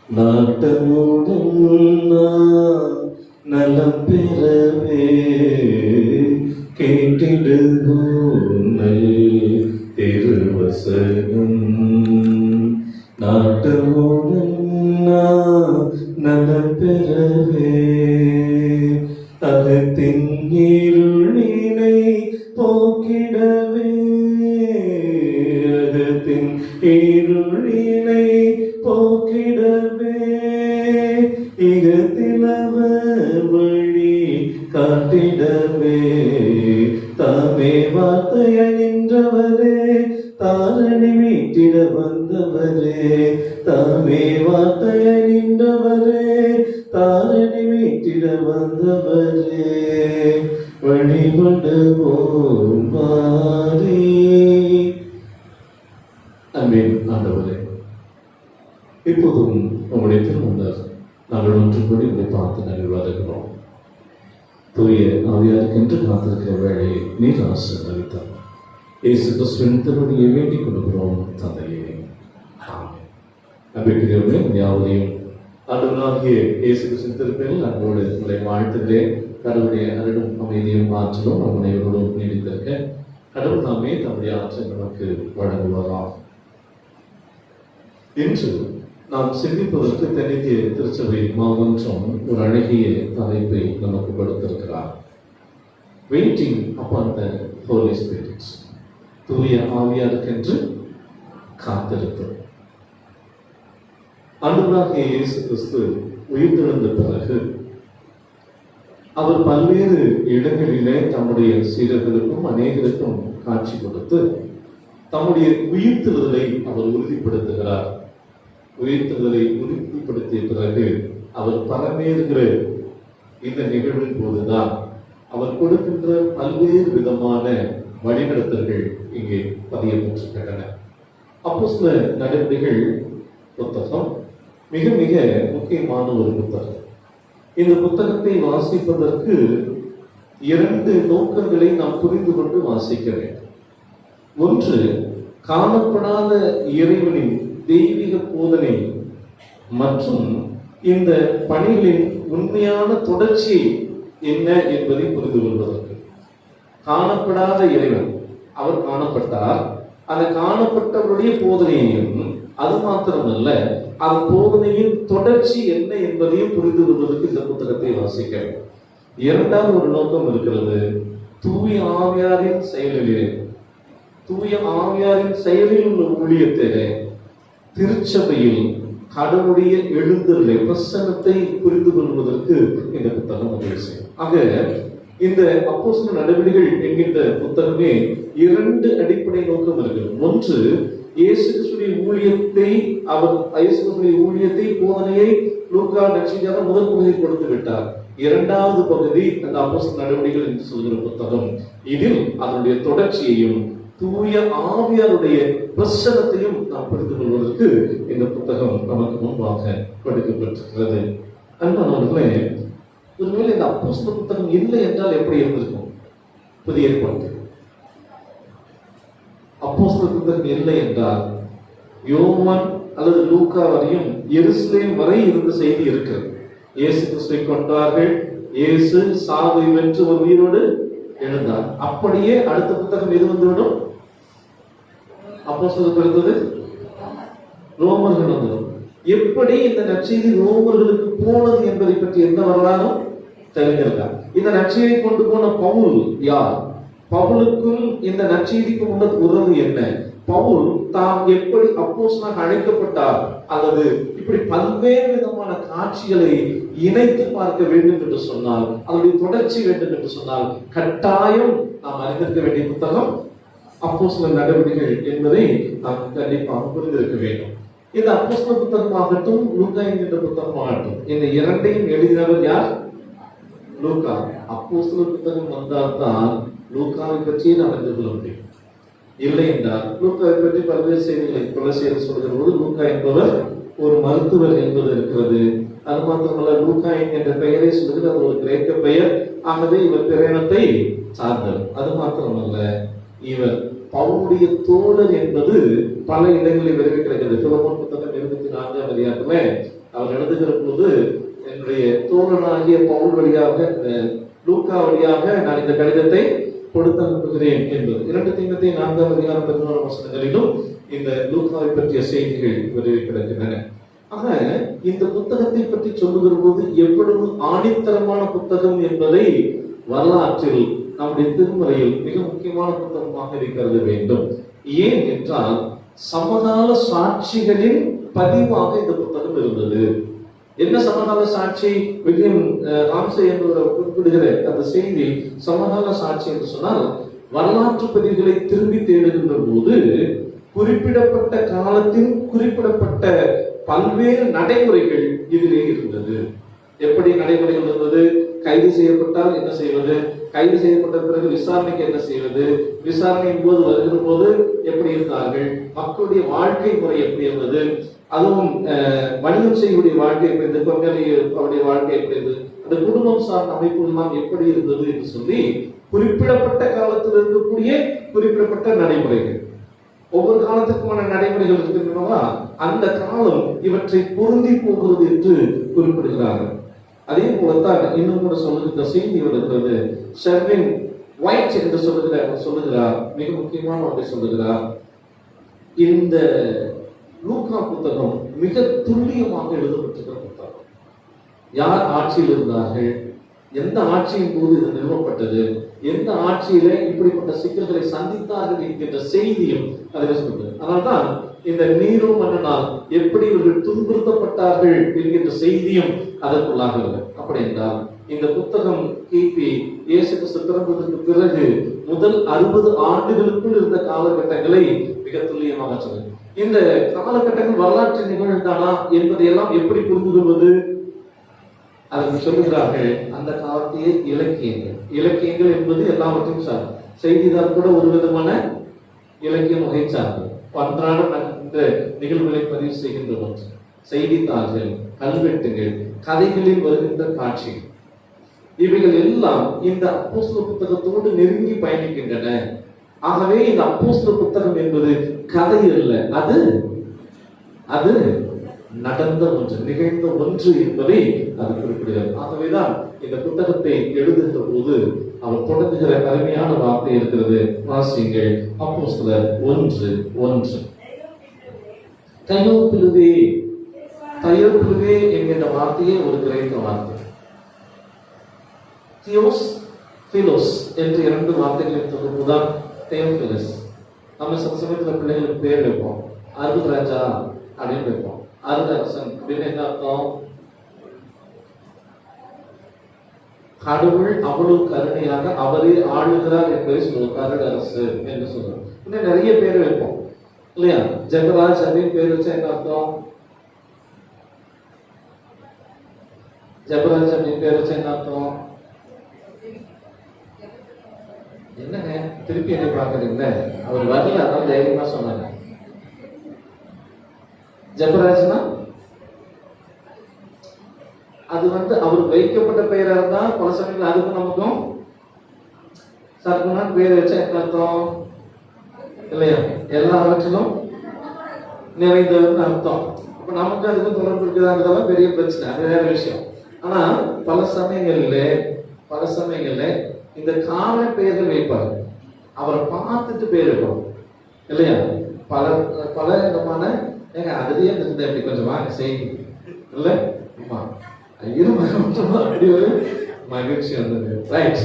நாட்டமுடன் நான் நலம் பெறவே கேட்டிடுவோனை திருவசனம். நாட்டமுடன் நான் நலம் பெறவே அகத்தின் இருளினை போக்கிடவே அகத்தின் இருளினை போக்கிடவே இகத்திலவர் வழி காட்டிடவே தாமே வார்த்தைய நின்றவரே தாரணி மீட்டிட வந்தவரே தாமே வார்த்தைய நின்றவரே தாரணி மீட்டிட வந்தவரே வழிபடுவோம் மாறி. அன்பின் ஆண்டவரே, இப்போதும் உங்களுடைய திருமணர் நாங்கள் ஒன்றுபடி உங்களை பார்த்து நாங்கள் வருகிறோம். தூய ஆவியாருக்கென்று காத்திருக்கிற வேலையை நீர் ஆசீர்வதித்தார். இயேசு கிறிஸ்துவின் திருவடியை வேண்டிக் கொள்கிறோம் தந்தையே. நம்பிக்கையோடு யாவரையும் ஆண்டவராகிய இயேசு கிறிஸ்துவின் திருப்பெயரில் அன்போடு உங்களை வாழ்த்துகிறேன். கடவுளுடைய அருளும் அமைதியும் ஆற்றலும் நம் அனைவரோடும் நீடித்திருக்க கடவுள் தாமே தம்முடைய ஆற்றல் நமக்கு வழங்குவதாம். இன்று நாம் சிந்திப்பதற்கு தென்னிந்திய திருச்சபை மாமன்றம் ஒரு அழகிய தலைப்பை நமக்கு கொடுத்திருக்கிறார். Waiting upon the holy spirit, தூய ஆவியாருக்கென்று காத்திருப்பு. ஆண்டவராகிய இயேசு கிறிஸ்து உயிர்த்தெழுந்த பிறகு அவர் பல்வேறு இடங்களிலே தம்முடைய சீடர்களுக்கும் அநேகருக்கும் காட்சி கொடுத்து தம்முடைய உயிர்த்தெழுதலை அவர் உறுதிப்படுத்துகிறார். உயிர்த்தெழுதலை உறுதிப்படுத்திய பிறகு அவர் பரமேறுகிற இந்த நிகழ்வின் போதுதான் அவர் கொடுக்கின்ற பல்வேறு விதமான வழிநடத்தல்கள் இங்கே பதியப்பட்டிருக்கின்றன. அப்போஸ்தலர் நடவடிக்கைகள் புத்தகம் மிக மிக முக்கியமான ஒரு புத்தகம். இந்த புத்தகத்தை வாசிப்பதற்கு இரண்டு நோக்கங்களை நாம் புரிந்து கொண்டு வாசிக்க வேண்டும். ஒன்று, காணப்படாத இறைவனின் தெய்வீக போதனை மற்றும் இந்த பணிகளின் உண்மையான தொடர்ச்சி என்ன என்பதை புரிந்து கொள்வதற்கு. காணப்படாத இறைவன், அவர் காணப்பட்டார், அந்த காணப்பட்டவருடைய போதனையையும் அது மாத்திரமல்ல அந்த போதனையின் தொடர்ச்சி என்ன என்பதையும் புரிந்து கொள்வதற்கு இந்த புத்தகத்தை வாசிக்க வேண்டும். இரண்டாவது ஒரு நோக்கம் இருக்கிறது, தூய ஆவியாரின் செயலிலே, தூய ஆவியாரின் செயலில் உள்ள ஊழியத்திலே திருச்சபையில் கடவுளுடைய எழுந்தருளை பிரசன்னத்தை புரிந்து கொள்வதற்கு இந்த புத்தகம் உதவி செய்யும். ஆக இந்த அப்போஸ்தலர் நடவடிக்கைகள் என்கின்ற புத்தகமே இரண்டு அடிப்படை நோக்கம் இருக்கிறது. ஒன்று, இயேசு கிறிஸ்துவின் ஊழியத்தை, அவர் இயேசு கிறிஸ்துவின் ஊழியத்தை போதனையை லூக்கா நற்செய்தியாக முதல் பகுதியில் கொடுத்து விட்டார். இரண்டாவது பகுதி அந்த அப்போஸ்தலர் நடவடிக்கைகள் என்று சொல்கிற புத்தகம். இதில் அதனுடைய தொடர்ச்சியையும் தூய ஆவியாருடைய பிரசன்னத்தையும் நாம் புரிந்து கொள்வதற்கு இந்த புத்தகம் நமக்கு முன்பாக கொடுக்கப்பட்டிருக்கிறது. அன்பானவர்களே, ஒருவேளை இந்த அப்போஸ்தலர் புத்தகம் இல்லை என்றால் எப்படி இருந்திருக்கும்? புதிய ஏற்பாடு அப்போஸ்தலர் புத்தகம் இல்லை என்றால் யோவான் அல்லது லூக்கா வரையும் எருசலேம் வரை இருந்த செய்தி இருக்கிறது. இயேசு கிறிஸ்துவை கொண்டார்கள், இயேசு சாவை வென்று ஒரு உயிரோடு எழுந்தார். அப்படியே அடுத்த புத்தகம் எது வந்துவிடும்? அப்போஸ்தலருக்கு அடுத்தது ரோமர்கள் வந்துடும். எப்படி இந்த நற்செய்தி ரோமர்களுக்கு போனது என்பதை பற்றி எந்த வரலாறும் தெரிஞ்சிருக்கார். இந்த நற்செய்தியை கொண்டு போன பவுல் யார்? பவுலுக்கும் இந்த நற்செய்திக்கும் உள்ள உறவு என்ன? பவுல் தாம் எப்படி அப்போஸ்தலனாக அழைக்கப்பட்டார், அல்லது இப்படி பல்வேறு விதமான காட்சிகளை இணைத்து பார்க்க வேண்டும் என்று சொன்னால், அதனுடைய தொடர்ச்சி வேண்டும் என்று சொன்னால் கட்டாயம் நாம் அறிந்திருக்க வேண்டிய புத்தகம் அப்போஸ்தலர் நடவடிக்கைகள் என்பதை நாம் கண்டிப்பாக புரிந்திருக்க வேண்டும். இந்த அப்போஸ்தலர் புத்தகமாகட்டும் லூக்கா என்கின்ற புத்தகமாகட்டும், இந்த இரண்டையும் எழுதினவர் யார்? லூக்கா. அப்போஸ்தலர் புத்தகம் வந்தால்தான் லூக்காவை பற்றியே நாம் அறிந்து கொள்ள முடியும். இல்லை என்றால் லூக்காவை பற்றி பல்வேறு செய்திகளை கொலோசியர் சொல்கிற போது லூக்கா என்பவர் ஒரு மருத்துவர் என்பது இருக்கிறது. அது மாத்திரமல்ல, லூக்கா என்கின்ற பெயரை சொல்கிறது அது ஒரு கிரேக்க பெயர். ஆகவே இவர் பிரயாணத்தை சார்ந்தவர். அது மாத்திரமல்ல, இவர் பவுலுடைய தோழர் என்பது பல இடங்களில் விரைவில் கிடைக்கிறது. பிலமோன் புத்தகம் 24 4ஆம் அதிகாரத்துல அவர் எழுதுகிற போது, என்னுடைய தோழனாகிய பவுல் வழியாக லூக்கா வழியாக நான் இந்த கடிதத்தை கொடுத்து அனுப்புகிறேன் என்பது 2 தீமோத்தேயு 4ஆம் அதிகாரம் 11 வசனங்களிலும் இந்த லூக்காவை பற்றிய செய்திகள் விரிவி கிடக்கின்றன. ஆக இந்த புத்தகத்தை பற்றி சொல்லுகிற போது எவ்வளவு ஆணித்தரமான புத்தகம் என்பதை வரலாற்றில் நம்முடைய திருமறையில் மிக முக்கியமான புத்தகமாக இருக்கிறது வேண்டும். ஏன் என்றால் சமகால சாட்சிகளின் பதிவாக இந்த புத்தகம் இருந்தது. என்ன சமகால சாட்சி? வில்லியம் ராம்சே என்பவர் குறிப்பிடுகிற அந்த செய்தி சமகால சாட்சி என்று சொன்னால், வரலாற்று பதிவுகளை திரும்பி தேடுகின்ற போது குறிப்பிடப்பட்ட காலத்தின் குறிப்பிடப்பட்ட பல்வேறு நடைமுறைகள் இதிலே இருந்தது. எப்படி நடைமுறைகள் இருந்தது? கைது செய்யப்பட்டால் என்ன செய்வது, கைது செய்யப்பட்ட பிறகு விசாரணைக்கு என்ன செய்வது, விசாரணையின் போது வருகிற போது எப்படி இருந்தார்கள், மக்களுடைய வாழ்க்கை முறை எப்படி இருந்தது, அதுவும் வணிகம் செய்யக்கூடிய வாழ்க்கை எப்படி இருந்தது, அவருடைய வாழ்க்கை எப்படி இருந்தது, அந்த குடும்பம் சார்ந்த அமைப்புகள்லாம் எப்படி இருந்தது என்று சொல்லி குறிப்பிடப்பட்ட காலத்தில் இருக்கக்கூடிய குறிப்பிடப்பட்ட நடைமுறைகள், ஒவ்வொரு காலத்துக்குமான நடைமுறைகள் இருக்கின்றனவா, அந்த காலம் இவற்றை பொருந்தி போகிறது என்று குறிப்பிடுகிறார்கள். அதே போலத்தான் இன்னும் கூட சொல்லுகிற செய்தி வருகிறது. ஷெர்வின் ஒயிட் என்று சொல்லுகிறார், மிக முக்கியமான ஒன்றை சொல்லுகிறார். இந்த லூக்கா புத்தகம் மிக துல்லியமாக எழுதப்பட்டிருக்கிற புத்தகம். யார் ஆட்சியில் இருந்தார்கள், எந்த ஆட்சியின் போது இது நிறுவப்பட்டது, எந்த ஆட்சியில இப்படிப்பட்ட சிக்கல்களை சந்தித்தார்கள் என்கின்ற செய்தியும் அதில் சொல்றது. அதனால்தான் இந்த நீரோ மன்னனால் எப்படி இவர்கள் துன்புறுத்தப்பட்டார்கள் என்கின்ற செய்தியும் அதற்குள்ளாக இல்லை. அப்படி என்றால் இந்த புத்தகம் கிபி இயேசு கிறிஸ்து பிறந்ததற்கு பிறகு முதல் 60 ஆண்டுகளுக்குள் இருந்த காலகட்டங்களை மிக துல்லியமாக சொல்லுது. இந்த காலகட்டங்கள் வரலாற்று நிகழ்ந்தானா என்பதையெல்லாம் எப்படி புரிந்து கொள்வது? அதற்கு சொல்லுகிறார்கள், அந்த காலத்திய இலக்கியங்கள் என்பது எல்லாவற்றையும் சார். செய்திதான் கூட ஒரு விதமான இலக்கிய வகை சார்ந்தது. அன்றாட இந்த நிகழ்வுகளை பதிவு செய்கின்ற ஒன்று. செய்தித்தாள்கள், கல்வெட்டுகள், கதைகளில் வருகின்ற காட்சிகள், இவைகள் எல்லாம் இந்த அப்போஸ்தல புத்தகத்தோடு நெருங்கி பயணிக்கின்றன. ஆகவே இந்த அப்போஸ்தல புத்தகம் என்பது கதை அல்ல, அது நடந்த ஒன்று, நிகழ்ந்த ஒன்று என்பதை அது குறிப்பிடுகிறது. ஆகவேதான் இந்த புத்தகத்தை எழுதுகிற போது அவர் தொடங்குகிற அருமையான வார்த்தை இருக்கிறது. வாசியுங்கள். அப்போஸ்தலர் 1:1. தயோப்பிலுவே என்கின்ற வார்த்தையே ஒரு கிரேக்க வார்த்தை. தியோஸ் பிலோஸ் என்று 2 வார்த்தைகளின் தொகுப்புதான் தேயோபிலஸ். நம்ம சில சமயத்தில் பிள்ளைகளுக்கு பேர் வைப்போம். அருள்ராஜா அப்படின்னு வைப்போம். அருளரசன் அப்படின்னு என்ன அர்த்தம்? கடவுள் அவ்வளவு கருணையாக அவரே ஆளுகிறார் என்பதை சொல்லுவோம். அருளரசு என்று சொல்லுவோம். இன்னும் நிறைய பேர் வைப்போம் இல்லையா? ஜெகராஜ் அப்படின்னு பேர் வச்சா என்ன அர்த்தம்? ஜெகராஜ் அப்படின்னு பேர் வச்சா என்ன அர்த்தம்? என்னங்க திருப்பி என்ன பாக்குறீங்க? அவர் வரல, அதான் தைரியமா சொன்னாங்க. ஜெபராஜ்னா அது அவர் வைக்கப்பட்ட பெயரா இருந்தா பல சமயங்கள் அதுக்கும் நமக்கும் சர்க்குனா பேர் வச்சா என்ன அர்த்தம் இல்லையா? எல்லாவற்றிலும் நிறைந்தவர்னு அர்த்தம். அப்ப நமக்கு அதுக்கும் தொடர்பு இருக்குதாங்கிறதெல்லாம் பெரிய பிரச்சனை, அது வேற விஷயம். ஆனா பல சமயங்கள்ல இந்த கால பெயர்கள் வைப்பாரு. அவரை பார்த்துட்டு பேர் வைப்பாங்க இல்லையா? பல விதமான அதுலயே இருந்த அப்படி கொஞ்சம் வாங்க செய்தி இல்ல அப்படி ஒரு மகிழ்ச்சி வந்தது. ரைட்.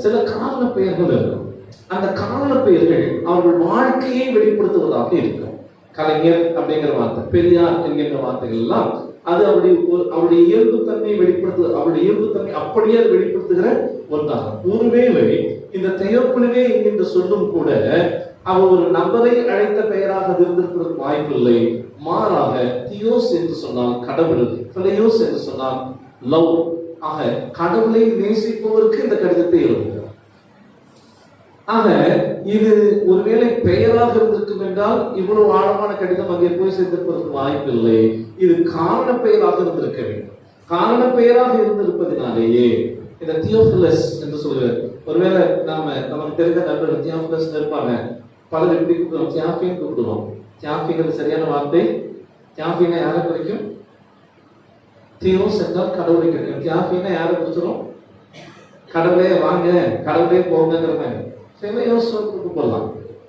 சில கால பெயர்கள் இருக்கும். அந்த கால பெயர்கள் அவர்கள் வாழ்க்கையை வெளிப்படுத்துவதாக இருக்கும். கலைஞர் அப்படிங்கிற வார்த்தை, பெரியார் என்கின்ற வார்த்தைகள் எல்லாம் அது அவருடைய இயல்புத்தன்மையை வெளிப்படுத்து, அவருடைய இயல்புத்தன்மை அப்படியே அது வெளிப்படுத்துகிற ஒன்றாகும். ஒருவேளை இந்த தெயோப்பிலுவே என்கின்ற சொல்லும் கூட அவர் ஒரு நபரை அழைத்த பெயராக இருந்திருப்பதற்கு வாய்ப்பில்லை. மாறாக தியோஸ் என்று சொன்னால் கடவுள், பிலியோஸ் என்று சொன்னால் லவ். ஆக கடவுளை நேசிப்பவருக்கு இந்த கடிதத்தை எழுதுகிறார். ஆக இது ஒருவேளை பெயராக இருந்திருக்கும் என்றால் இவ்வளவு ஆழமான கடிதம் அங்கே போய் சேர்ந்திருப்பதற்கு வாய்ப்பில்லை. இது காரண பெயராக இருந்திருக்க வேண்டும். காரண பெயராக இருந்திருப்பதினாலேயே இந்த தியோபிலஸ் என்று சொல்லுவார். ஒருவேளை நமக்கு தெரிந்த நண்பர்கள் தியோபிலஸ் இருப்பாங்க. பலர் எப்படி கூப்பிடுவோம்? தியாபின்னு கூப்பிடுவோம். தியாபிங்கிறது சரியான வார்த்தை தியாபின்னா யாரை குறிக்கும்? தியோஸ் என்றால் கடவுளை குறிக்கும். தியாபின்னா யாரை குறிச்சிடும்? கடவுளே வாங்க, கடவுளே போங்கிற மாதிரி சில யோசனை போடலாம்.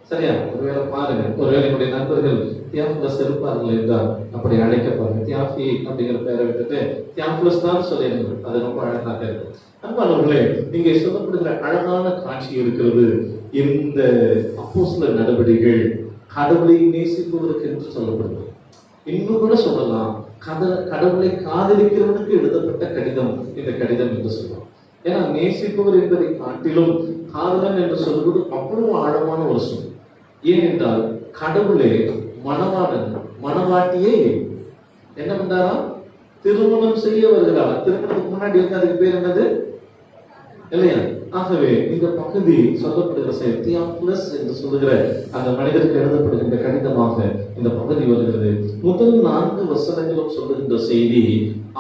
சரியா? ஒருவேளை பாருங்க, ஒருவேளை என்னுடைய நண்பர்கள் தியாபிலஸ் இருப்பார்கள் என்றால் அப்படி அழைக்கப்பாருங்க. தியாபி அப்படிங்கிற பேரை விட்டுட்டு தியாபிலஸ் தான் சொல்லிடுங்க. அது ரொம்ப அழகாக இருக்கும். அன்பானவர்களே, இங்கே சொல்லப்படுகிற அழகான காட்சி இருக்கிறது. இந்த அப்போஸ்தலர் நடவடிக்கைகள் கடவுளை நேசிப்பதற்கு என்று சொல்லப்படுகிறது. இன்னும் கூட சொல்லலாம், கடவுளை காதலிக்கிறவனுக்கு எழுதப்பட்ட கடிதம் இந்த கடிதம் என்று சொல்லுவோம். ஏன்னா நேசிப்பவர் என்பதை காட்டிலும் காதலன் என்று சொல்வது அவ்வளவு ஆழமான ஒரு சொல். ஏனென்றால் கடவுளே மணவாளன் மணவாட்டியே என்ன பண்றாரா? திருமணம் செய்ய வருகிறார். திருமணத்துக்கு முன்னாடி வந்து அதுக்கு பேர் என்னது இல்லையா? ஆகவே இந்த பகுதி சொல்லப்படுகிற தியாபிலஸ் என்று சொல்லுகிற அந்த மனிதருக்கு எழுதப்படுகின்ற கடிதமாக இந்த பகுதி வருகிறது. முதல் 4 வசனங்களும் சொல்லுகின்ற செய்தி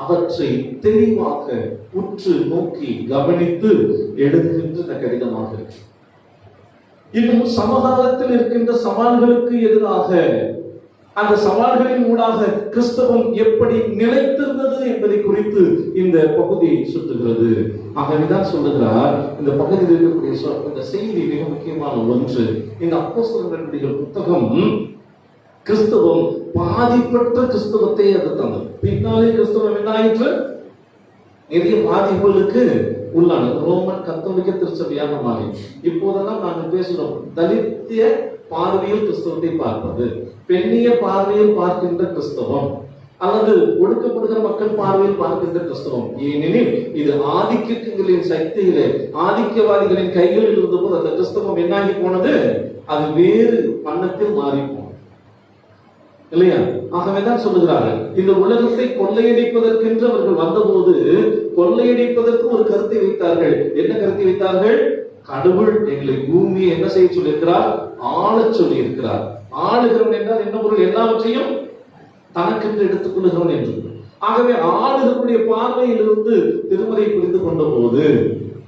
அவற்றை தெளிவாக உற்று நோக்கி கவனித்து எழுதுகின்ற இந்த கடிதமாக இருக்கு. இன்னும் சமகாலத்தில் இருக்கின்ற சவால்களுக்கு எதிராக அந்த சவால்களின் ஊடாக கிறிஸ்தவம் எப்படி நிலைத்திருந்தது என்பதை குறித்து இந்த பகுதி சுட்டுகிறது. ஆகவேதான் சொல்லுகிறார், இந்த பகுதியில் இருக்கக்கூடிய இந்த செய்தி மிக முக்கியமான ஒன்று. இந்த அப்போஸ்தலர்களுடைய புத்தகம் கிறிஸ்தவம் பாதிப்பற்ற கிறிஸ்தவத்தை அது தந்தது. பின்னாலே கிறிஸ்தவம் என்ன ஆயிற்று? நிறைய பாதிப்புகளுக்கு உள்ளானது. ரோமன் கத்தோலிக்க திருச்சபையாக மாறி இப்போதெல்லாம் நாங்கள் பேசுகிறோம் தலித்திய பார்வையில் கிறிஸ்தவத்தை பார்ப்பது, பெண்ணிய பார்வையில் பார்க்கின்ற கிறிஸ்தவம், அல்லது ஒடுக்கப்படுகிற மக்கள் பார்வையில் பார்க்கின்ற கிறிஸ்தவம். ஏனெனில் இது ஆதிக்கங்களின் சக்தியிலே ஆதிக்கவாதிகளின் கைகளில் இருந்தபோது அந்த கிறிஸ்தவம் என்னாகி போனது? அது வேறு வண்ணத்தில் மாறி போனது இல்லையா? ஆகவேதான் சொல்லுகிறார்கள், இந்த உலகத்தை கொள்ளையடிப்பதற்கென்று அவர்கள் வந்தபோது கொள்ளையடிப்பதற்கு ஒரு கருத்தை வைத்தார்கள். என்ன கருத்தை வைத்தார்கள்? கடவுள் எங்களை பூமியை என்ன செய்ய சொல்லியிருக்கிறார்? ஆளச் சொல்லி இருக்கிறார். ஆளுகிறவன் என்றால் என்ன பொருள்? எல்லாவற்றையும் தனக்கென்று எடுத்துக் கொள்ளுகிறவன் என்று. ஆகவே ஆளுகளுடைய பார்வையிலிருந்து திருமறை புரிந்து கொண்ட போது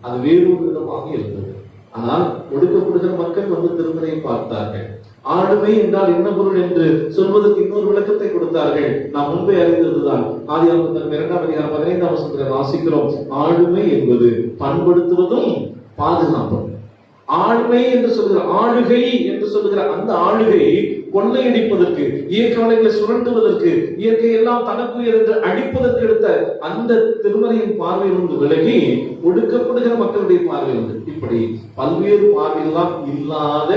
அது வேறொரு விதமாக இருந்தது. ஆனால் ஒடுக்கப்படுகிற மக்கள் வந்து திருமறையை பார்த்தார்கள். ஆளுமை என்றால் என்ன பொருள் என்று சொல்வதற்கு இன்னொரு விளக்கத்தை கொடுத்தார்கள். நாம் முன்பே அறிந்ததுதான். ஆதியாகமம் 2ஆம் அதிகாரம் 15ஆம் வசனத்தில் வாசிக்கிறோம், ஆளுமை என்பது பண்படுத்துவதும் பாதுகாப்பதும். ஆளுமை என்று சொல்கிற ஆளுகை என்று சொல்லுகிற அந்த ஆளுகை கொள்ளையடிப்பதற்கு, இயற்கை வளங்களை சுரண்டுவதற்கு, இயற்கை எல்லாம் தனக்குரியது என்று அடிப்பதற்கு எடுத்த அந்த திருமறையின் பார்வையிலிருந்து விலகி ஒடுக்கப்படுகிற மக்களுடைய பார்வையிலிருந்து இப்படி பல்வேறு பார்வையெல்லாம் இல்லாத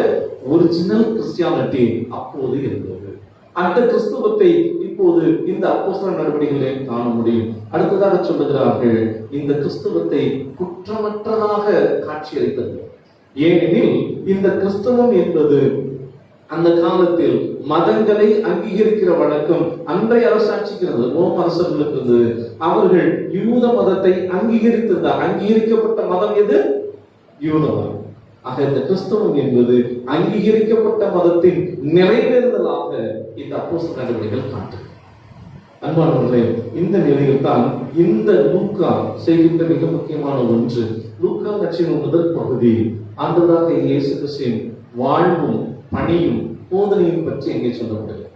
ஒரிஜினல் கிறிஸ்டியானிட்டி அப்போது இருந்தது. அந்த கிறிஸ்துவத்தை இப்போது இந்த அப்போஸ்தலர் நடவடிக்கைகளில் காண முடியும். அடுத்ததாக சொல்லுகிறார்கள், இந்த கிறிஸ்துவத்தை குற்றமற்றதாக காட்சியளித்தது. ஏனெனில் இந்த கிறிஸ்தவம் என்பது அந்த காலத்தில் மதங்களை அங்கீகரிக்கிற வழக்கம் அன்றைய அரசாட்சிக்கிறது. ரோம அரசர்களுக்கு அவர்கள் யூத மதத்தை அங்கீகரித்திருந்தார். அங்கீகரிக்கப்பட்ட மதம் எது? யூத மதம். ஆக இந்த கிறிஸ்தவம் என்பது அங்கீகரிக்கப்பட்ட மதத்தின் நிறைவேறுதலாக இந்த அப்போஸ்தலர் நடவடிக்கைகள் காட்டுகிறது. அன்பானவர்களே, இந்த நிலையில் தான் இந்த லூக்கா செய்கின்ற மிக முக்கியமான ஒன்று. லூக்கா நற்செய்தியின் முதல் பகுதி ஆண்டவராகிய இயேசு கிறிஸ்துவின் வாழ்வும் பணியும் போதனையும் பற்றி எங்கே சொல்லப்படுகிறது.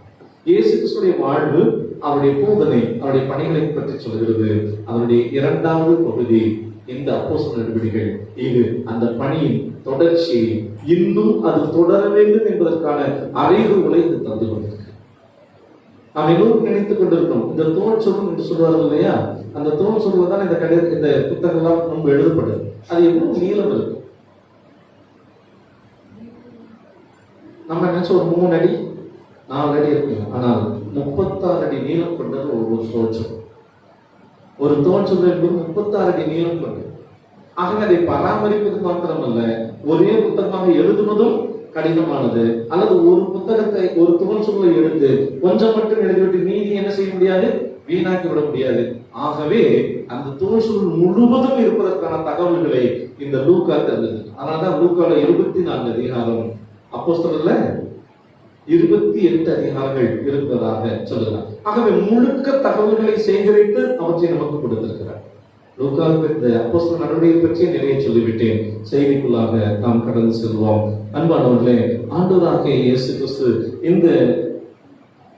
இயேசு கிறிஸ்துவின் வாழ்வு, அவருடைய போதனை, அவருடைய பணிகளை பற்றி சொல்கிறது. அவருடைய 2வது பகுதி இந்த அப்போஸ்தலர் நடவடிக்கைகள். இது அந்த பணியின் தொடர்ச்சி, இன்னும் அது தொடர வேண்டும் என்பதற்கான அறிவுகளை இது தந்து கொண்டிருக்கிறது. நாம் எல்லோரும் நினைத்துக் கொண்டிருக்கோம், இந்த தோல் சொல்லும் என்று சொல்வார்கள் இல்லையா? அந்த தோல் சொல்வதுதான் இந்த புத்தகங்கள்லாம் ரொம்ப எழுதப்படுது. அது எவ்வளவு நீளம் இருக்கு? நம்ம நினைச்ச ஒரு 3 அடி 4 அடி இருக்கு. ஆனால் 36 அடி நீளம் கொண்டது ஒரு தோல் சொல். ஒரு தோல் சொல் என்பது 36 அடி நீளம் கொண்டது. ஆகவே அதை பராமரிப்பது மாத்திரமல்ல, ஒரே புத்தகமாக எழுதுவதும் கடினமானது. அல்லது ஒரு புத்தகத்தை ஒரு தோல் சொல்லை எடுத்து கொஞ்சம் மட்டும் எழுதிவிட்டு மீதி என்ன செய்ய முடியாது? வீணாக்கி விட முடியாது. ஆகவே அந்த தோல் சொல் முழுவதும் இருப்பதற்கான தகவல்களை இந்த லூக்கா தந்தது. அதனால்தான் லூக்கால 24 அதிகாரம், அப்போஸ்தலர்ல 28 அதிகாரங்கள் இருப்பதாக சொல்லுகிறார். ஆகவே முழுக்க தகவல்களை சேகரித்து அவற்றை நமக்கு கொடுத்திருக்கிறார். லூக்காவுக்கு அப்போஸ்தலர் நடவடிக்கை பற்றி நிறைய சொல்லிவிட்டேன். செய்திக்குள்ளாக நாம் கடந்து செல்வோம். அன்பானவர்களே, ஆண்டவராகிய இயேசு கிறிஸ்து இந்த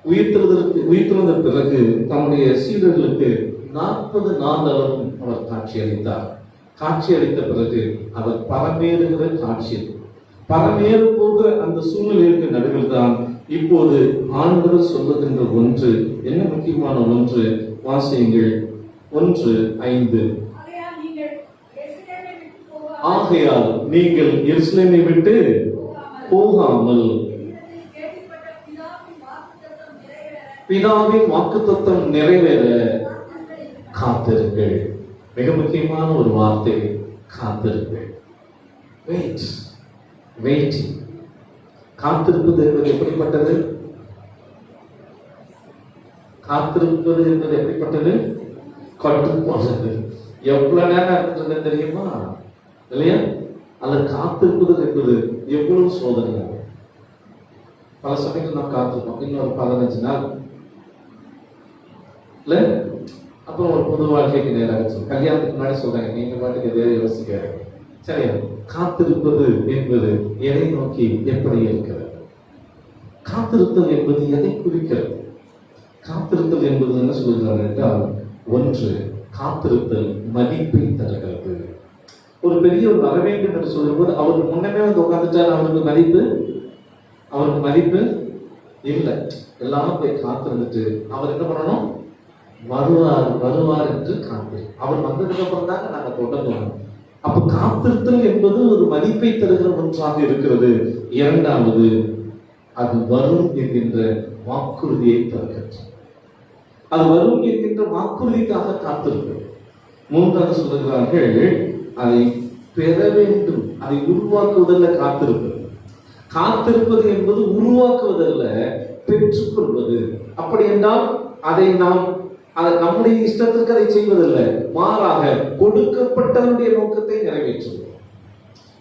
உயிர்த்தெழுந்த பிறகு தம்முடைய சீடர்களுக்கு 40 நாள் அளவும் அவர் காட்சி அளித்தார். காட்சி அளித்த பிறகு அவர் பரமேறுகிற காட்சி, பரமேற போகிற அந்த சூழ்நிலைக்கு நடுவில் தான் இப்போது ஆண்டவர் சொல்லுகின்ற ஒன்று, என்ன முக்கியமான ஒன்று, வாசியுங்கள் 1:5. ஆகையால் நீங்கள் எருசலேமை விட்டு போகாமல் பிதாவின் வாக்குத்தத்தம் நிறைவேற காத்திருங்கள். மிக முக்கியமான ஒரு வார்த்தை, காத்திருங்கள். Wait, waiting. காத்திருப்பது என்பது எப்படிப்பட்டது? காத்திருப்பது என்பது எப்படிப்பட்டது? கட்டுப்பாடு. எவ்வளவு நேரம் இருக்கிறது தெரியுமா? இல்லையா? அல்லது காத்திருப்பது என்பது எவ்வளவு சோதனை. பல சமயங்கள் நாம் காத்திருப்போம், இன்னொரு 15 நாள் இல்ல, அப்புறம் ஒரு பொது வாழ்க்கைக்கு நேராக சொல்லுங்க. கல்யாணத்துக்கு முன்னாடி சொல்றாங்க, நீங்க பாட்டுக்கு எதையோ யோசிக்காரு. சரியா? காத்திருப்பது என்பது எதை நோக்கி எப்படி இருக்கிறது? காத்திருத்தல் என்பது எதை குறிக்கிறது? காத்திருத்தல் என்பது என்ன சொல்கிறார் என்றால், 1, காத்திருத்தல் மதிப்பை தருகிறது. ஒரு பெரியவர் வர வேண்டும் என்று சொல்லும்போது அவருக்கு முன்னமே வந்து உட்காந்துட்டார், அவருக்கு மதிப்பு இல்லை. எல்லாரும் போய் காத்திருந்துட்டு அவர் என்ன பண்ணணும்? வருவார் என்று காத்து. அவர் வந்ததுக்கு அப்புறம் தாங்க நாங்க தொடங்கணும். அப்ப காத்திருத்தல் என்பது ஒரு மதிப்பை தருகிற ஒன்றாக இருக்கிறது. 2வது, அது வரும் என்கின்ற வாக்குறுதியை தருகிறது. அது வரும் என்கின்ற வாக்குறுதிக்காக காத்திருக்கிறது. 3வது சொல்லுகிறார்கள், அதை பெற வேண்டும், அதை உருவாக்குவதல்ல காத்திருப்பது. காத்திருப்பது என்பது உருவாக்குவதல்ல, பெற்றுக்கொள்வது. அப்படி என்றால் அதை நம்முடைய இஷ்டத்திற்கு அதை செய்வதில்லை, மாறாக கொடுக்கப்பட்டவருடைய நோக்கத்தை நிறைவேற்றுவது.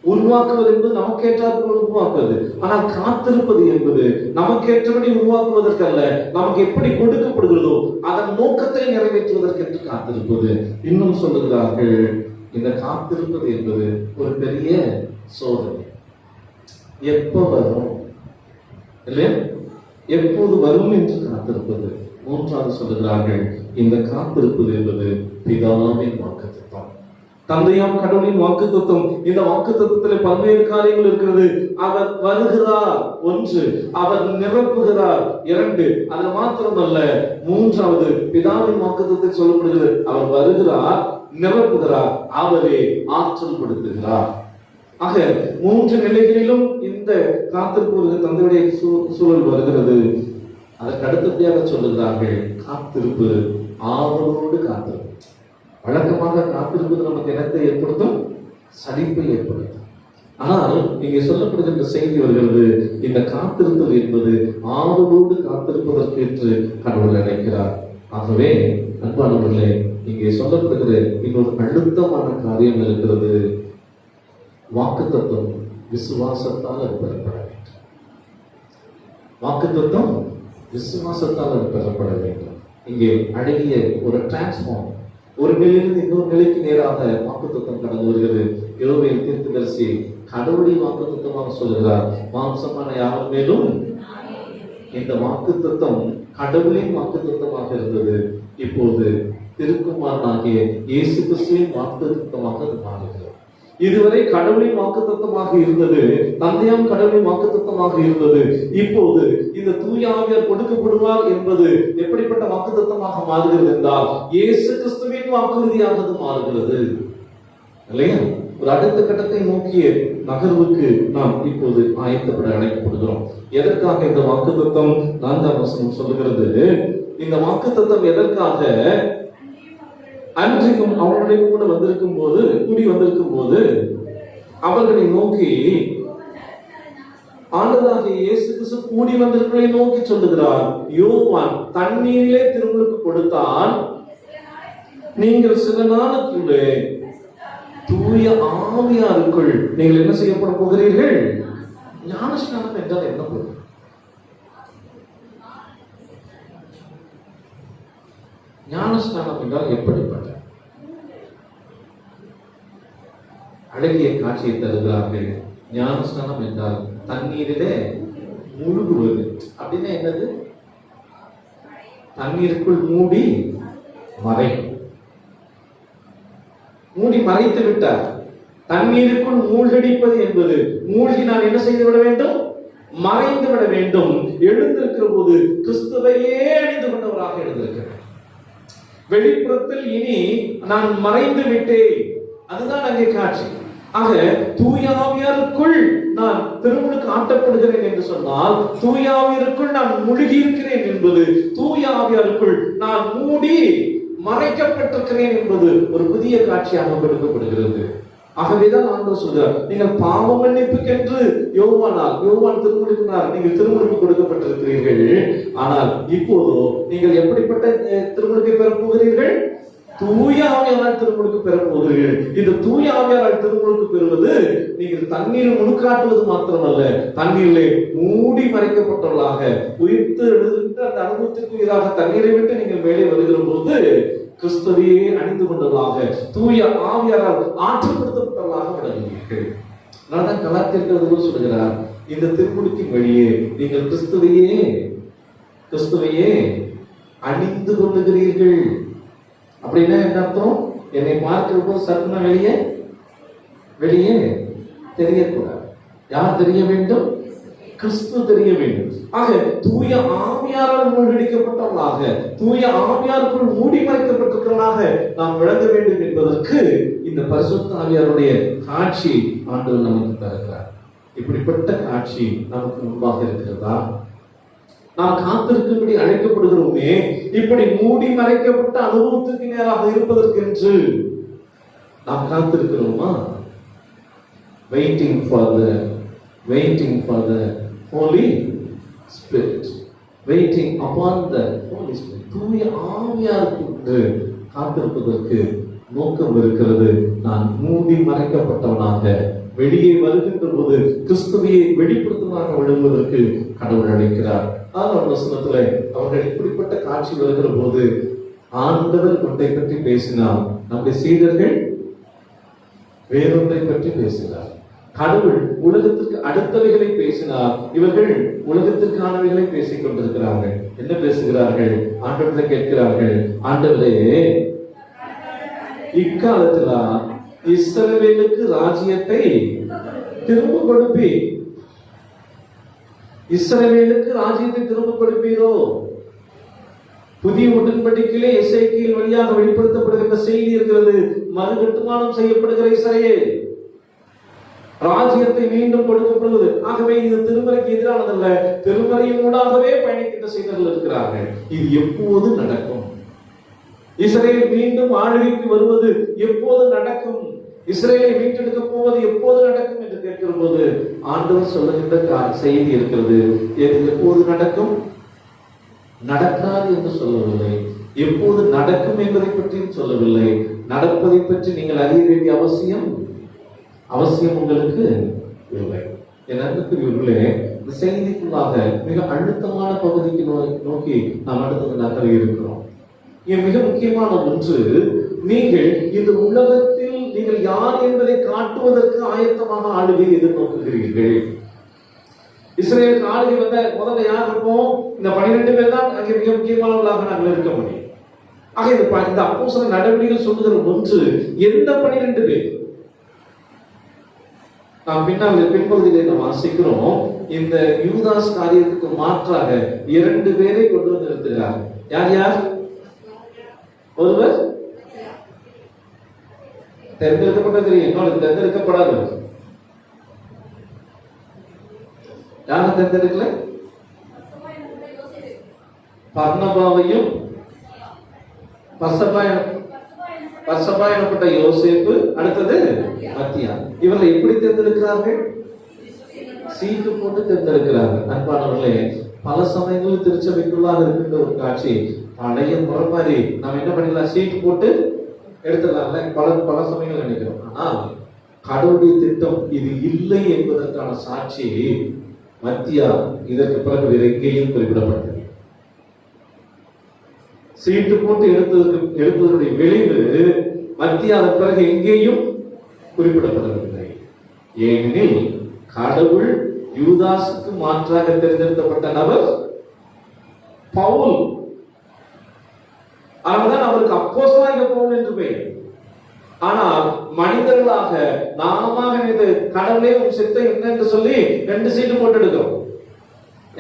உருவாக்குவது என்பது நமக்கேற்றாற்போல் உருவாக்குவது. ஆனால் காத்திருப்பது என்பது நமக்கேற்றபடி உருவாக்குவதற்கல்ல, நமக்கு எப்படி கொடுக்கப்படுகிறதோ அதன் நோக்கத்தை நிறைவேற்றுவதற்கு என்று காத்திருப்பது. இன்னும் சொல்லுகிறார்கள், இந்த காத்திருப்பது என்பது ஒரு பெரிய சோதனை. எப்ப வரும் இல்லையா? எப்போது வரும் என்று காத்திருப்பது. 3வது சொல்லுகிறார்கள், இந்த காத்திருப்பது என்பது பிதாவின் வாக்குத்தத்தம், தந்தையாம் கடவுளின் வாக்குத்தத்தம். இந்த வாக்குத்தத்தத்தில் பல்வேறு காரியங்கள் இருக்கிறது. அவர் வருகிறார் 1, அவர் நிரப்புகிறார் 2, அது மாத்திரமல்ல 3வது பிதாவின் வாக்குத்தத்தத்தில் சொல்லப்படுகிறது, அவர் வருகிறார், நிரப்புகிறார், அவரே ஆற்றல் படுத்துகிறார். ஆக 3 நிலைகளிலும் இந்த காத்திருப்பு தந்தையுடைய சூழல் வருகிறது. அதற்கு அடுத்தபடியாக சொல்லுகிறார்கள், காத்திருப்பு ஆவலோடு காத்திருப்பு. வழக்கமாக காத்திருப்பது நமக்கு என்னத்தை ஏற்படுத்தும்? சலிப்பை ஏற்படுத்தும். ஆனால் இங்கே சொல்லப்படுகின்ற செய்தி வருகிறது, இந்த காத்திருத்தல் என்பது ஆவலோடு காத்திருப்பதற்கு என்று கடவுள் நினைக்கிறார். ஆகவே அன்பானவர்களே, இங்கே சொல்லப்படுகிற இன்னொரு அழுத்தமான காரியம் இருக்கிறது. வாக்குத்தத்தம் விசுவாசத்தால் அது பெறப்பட வேண்டும். வாக்குத்தத்தம் விசுவாசத்தால் அது பெறப்பட வேண்டும். இங்கே அழகிய ஒரு டிரான்ஸ்ஃபார்ம், ஒரு நிலையிலிருந்து இன்னொரு நிலைக்கு நேராக வாக்குத்தத்தம் கடந்து வருகிறது. யோவேல் தீர்க்கதரிசி கடவுளின் வாக்குத்தத்தமாக சொல்கிறார், மாம்சமான யாவர் மேலும். இந்த வாக்குத்தத்தம் கடவுளின் வாக்குத்தத்தமாக இருந்தது. இப்போது திருக்குமாரனாகிய இயேசு கிறிஸ்துவின் வாக்குத்தத்தமாக அது மாறுகிறது. இதுவரை கடவுளின் வாக்குத்தத்தமாக இருந்தது, தந்தையாம் கடவுளின் வாக்குத்தத்தமாக இருந்தது. இப்போது இந்த தூய ஆவியார் கொடுக்கப்படுவார் என்பது எப்படிப்பட்ட வாக்குத்தத்தமாக மாறுகிறது என்றால், இயேசு கிறிஸ்துவின் வாக்குறுதியாக அது மாறுகிறது. இல்லையா? ஒரு அடுத்த கட்டத்தை நோக்கிய நகர்வுக்கு நாம் இப்போது ஆயத்தப்பட அழைக்கப்படுகிறோம். எதற்காக இந்த வாக்குத்தத்தம்? 4ஆம் வசனம் சொல்லுகிறது, இந்த வாக்குத்தத்தம் எதற்காக? அன்றைக்கும் அவர்களுடைய கூட கூடி வந்திருக்கும் போது அவர்களை நோக்கி, ஆண்டவராகிய இயேசு கிறிஸ்து கூடி வந்திருக்கிறதை நோக்கி சொல்லுகிறார், யோவான் தண்ணீரிலே திருமுழுக்கு கொடுத்தான், நீங்கள் சில நாளுக்குள்ளே தூய ஆவியாருக்குள் நீங்கள் என்ன செய்யப்பட போகிறீர்கள்? ஞானஸ்நானம் என்றால் என்ன பொருள்? ஞானஸ்நானம் என்றால் எப்படிப்பட்ட அழகிய காட்சியை தருகிறார்கள். ஞானஸ்நானம் என்றால் தண்ணீரிலே முழுகுவது. அப்படின்னா என்னது? தண்ணீருக்குள் மூடி மறை மூடி மறைத்து விட்டார். தண்ணீருக்குள் மூழ்கடிப்பது என்பது மூழ்கி நான் என்ன செய்து விட வேண்டும்? மறைந்து விட வேண்டும். எழுந்திருக்கிற போது கிறிஸ்துவையே அணிந்து கொண்டவராக எழுந்திருக்கிறேன். வெளிப்புறத்தில் இனி நான் மறைந்து விட்டேன். அதுதான் அங்கே காட்சி. ஆக தூய ஆவியாருக்குள் நான் திருமுழுக்கு ஆட்டப்படுகிறேன் என்று சொன்னால், தூய ஆவியாருக்குள் நான் மூழ்கி இருக்கிறேன் என்பது, தூய ஆவியாருக்குள் நான் மூடி மறைக்கப்பட்டிருக்கிறேன் என்பது ஒரு புதிய காட்சியாக கொடுக்கப்படுகிறது. ஆகவேதான் ஆண்டவர் சொல்கிறார், நீங்கள் பாவ மன்னிப்புக்கென்று யோவான் திருமுழுக்கினார், நீங்கள் திருமுழுக்கு கொடுக்கப்பட்டிருக்கிறீர்கள். ஆனால் இப்போதோ நீங்கள் எப்படிப்பட்ட திருமுழுக்கை பெறப் போகிறீர்கள்? தூய ஆவியாரால் திருமுழுக்கு பெறப் போகிறீர்கள். இந்த தூய ஆவியாரால் திருமுழுக்கு பெறுவது நீங்கள் தண்ணீர் முழுக்காட்டுவது மாத்திரமல்ல, தண்ணீரிலே மூடி மறைக்கப்பட்டவர்களாக உயிர்த்து எழுதுகின்ற அந்த அனுபவத்திற்குரியதாக தண்ணீரை விட்டு நீங்கள் மேலே வருகிற போது கிறிஸ்துவையே அணிந்து கொண்டவர்களாக, தூய ஆவியாரால் ஆற்றப்படுத்தப்பட்டவர்களாக விளங்குவீர்கள். நான் கலாத்திற்கு சொல்கிறார், இந்த திருமுழுக்கின் வழியே நீங்கள் கிறிஸ்துவையே அணிந்து கொள்ளுகிறீர்கள். அப்படின்னா என்ன அர்த்தம்? என்னை பார்க்கிற போது சத்துனா வெளியே தெரியக்கூடாது. யார் தெரிய வேண்டும்? கிறிஸ்து தெரிய வேண்டும். ஆக தூய ஆவியாரால் மூழ்கடிக்கப்பட்டவர்களாக, தூய ஆவியாருக்குள் மூடி மறைக்கப்பட்டிருக்கிறவர்களாக நாம் விளங்க வேண்டும் என்பதற்கு இந்த பரிசுத்த ஆவியாருடைய காட்சி ஆண்டவர் நமக்கு தருகிறார். இப்படிப்பட்ட காட்சி நமக்கு முன்பாக இருக்கிறதா? நாம் காத்திருக்கும்படி அழைக்கப்படுகிறோமே, இப்படி மூடி மறைக்கப்பட்ட அனுபவத்துக்கு நேராக இருப்பதற்கு என்று நாம் காத்திருக்கிறோமா? waiting for the Holy Spirit, waiting upon the Holy Spirit. தூய ஆவியாருக்கு காத்திருப்பதற்கு நோக்கம் இருக்கிறது. நான் மூடி மறைக்கப்பட்டவனாக வெளியே வருகின்ற போது கிறிஸ்துவையை வெளிப்படுத்துவதாக விழுவதற்கு கடவுள் அழைக்கிறார். வசனத்துல அவர்கள் இப்படிப்பட்ட காட்சி வருகிற போது ஆண்டவர் ஒன்றை பற்றி பேசினார், நம்முடைய சீடர்கள் வேறொன்றை பற்றி பேசினார். கடவுள் உலகத்திற்கு அடுத்தவைகளை பேசினார், இவர்கள் உலகத்திற்கானவைகளை பேசிக் கொண்டிருக்கிறார்கள். என்ன பேசுகிறார்கள்? ஆண்டவரை கேட்கிறார்கள், ஆண்டவரே இக்காலத்துல இஸ்ரவேலுக்கு ராஜ்யத்தை திரும்ப கொடுப்பி, இஸ்ரவேலுக்கு ராஜ்யத்தை திரும்ப கொடுப்பீரோ? புதிய உடன்படிக்கையிலே எசேக்கியேல் வழியாக வெளிப்படுத்தப்படுகிற செய்தி இருக்கிறது. மறுகட்டுமானம் செய்யப்படுகிற இஸ்ரவேல் ராஜ்யத்தை மீண்டும் கொடுக்கப்படுவது. ஆகவே இது திருமறைக்கு எதிரானதல்ல, திருமறையின் ஊடாகவே பயணிக்கின்ற செய்தர்கள் இருக்கிறார்கள். இது எப்போது நடக்கும்? இஸ்ரவேல் மீண்டும் ஆளுகைக்கு வருவது எப்போது நடக்கும்? இஸ்ரவேலை மீட்டெடுக்க போவது எப்போது நடக்கும் என்று கேட்கிற போது ஆண்டவர் சொல்லுகின்ற செய்தி இருக்கிறது. எப்போது நடக்கும்? நடக்காது என்று சொல்லவில்லை, எப்போது நடக்கும் என்பதை பற்றியும் சொல்லவில்லை. நடப்பதை பற்றி நீங்கள் அறிய வேண்டிய அவசியம் உங்களுக்கு இல்லை. என் அன்புக்குரியவர்களே, இந்த செய்திக்குள்ளாக மிக அழுத்தமான பகுதிக்கு நோக்கி நாம் அடுத்தது நகர இருக்கிறோம். மிக முக்கியமான ஒன்று, நீங்கள் இந்த உலகத்தில் நீங்கள் யார் என்பதை காட்டுவதற்கு ஆயத்தமாக ஆளுகை எதிர்நோக்குகிறீர்கள். இஸ்ரேலுக்கு ஆளுகை வந்த முதல்ல யார் இருப்போம்? இந்த 12 பேர் தான் அங்கே மிக முக்கியமானவர்களாக நாங்கள் இருக்க முடியும். ஆக இந்த அப்போஸ்தல நடவடிக்கைகள் சொல்லுகிற ஒன்று, எந்த 12 பேர்? நாம் பின்பகுதியிலே நாம் வாசிக்கிறோம், இந்த யூதாஸ் காரியத்துக்கு மாற்றாக 2 பேரை கொண்டு வந்து நிறுத்துகிறார். யார்? ஒருவர் தேர்ந்தெடுக்கப்பட்டது, இன்னொரு தேர்ந்தெடுக்கப்படாது. யாரை தேர்ந்தெடுக்கல? பர்னபாவையும் பர்சபா எனப்பட்ட யோசேப்பு, அடுத்தது மத்தியா. இவர்கள் எப்படி தேர்ந்தெடுக்கிறார்கள்? சீட்டு போட்டு தேர்ந்தெடுக்கிறார்கள். அன்பானவர்களே, பல சமயங்களில் திருச்சபைக்குள்ளாக இருக்கின்ற ஒரு காட்சி, பழைய முறை மாதிரி நாம் என்ன பண்ணிடலாம், சீட்டு போட்டு எடுத்துடலாம்ல, பல சமயங்கள் நினைக்கிறோம். ஆனால் கடவுளுடைய திட்டம் இது இல்லை என்பதற்கான சாட்சி மத்தியா இதற்கு பிறகு வேற எங்கேயும் குறிப்பிடப்பட்டது. சீட்டு போட்டு எடுப்பதனுடைய விளைவு மத்தியா அதன் பிறகு எங்கேயும் குறிப்பிடப்படவில்லை. ஏனெனில் கடவுள் யூதாசுக்கு மாற்றாக தேர்ந்தெடுக்கப்பட்ட நபர் பவுல். அதனால்தான் அவருக்கு அப்போஸ்தலனாகிய பவுல் என்று பெயர். ஆனால் மனிதர்களாக நாம நினைத்து கடவுளே உன் சித்தம் என்ன என்று சொல்லி 2 சீட்டு போட்டு எடுக்கிறோம்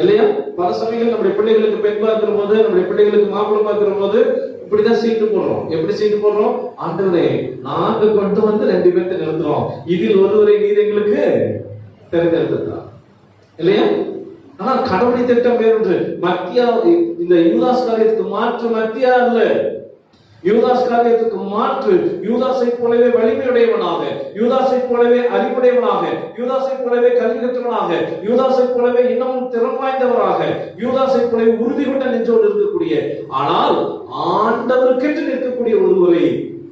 இல்லையா? பல சமயங்கள் நம்முடைய பிள்ளைகளுக்கு பெண் பார்க்கிற போது, நம்முடைய பிள்ளைகளுக்கு மாப்பிள்ளை பார்க்கிற போது இப்படிதான் சீட்டு போடுறோம். எப்படி சீட்டு போடுறோம்? ஆண்டவரே, நாங்க கொண்டு வந்து 2 பேர்த்தை நிறுத்துறோம், இதில் ஒருவரை நீர் எங்களுக்கு தெரிந்தெடுத்துட்டார் இல்லையா? ஆனா கடவுளை திட்டம் வேறு. மத்தியா இந்த யூதாஸ் காரியத்துக்கு மாற்று மத்தியா அல்ல. யூதாஸ் காரியத்துக்கு மாற்று யூதாசை போலவே வலிமையுடையவனாக, யூதாசை போலவே அறிவுடையவனாக, யூதாசை போலவே கல்வி கற்றவனாக, யூதாசை போலவே இன்னமும் திறன் வாய்ந்தவராக, யூதாசை போலவே உறுதி கொண்ட நெஞ்சோடு இருக்கக்கூடிய, ஆனால் ஆண்டவருக்கென்று நிற்கக்கூடிய ஒருவரை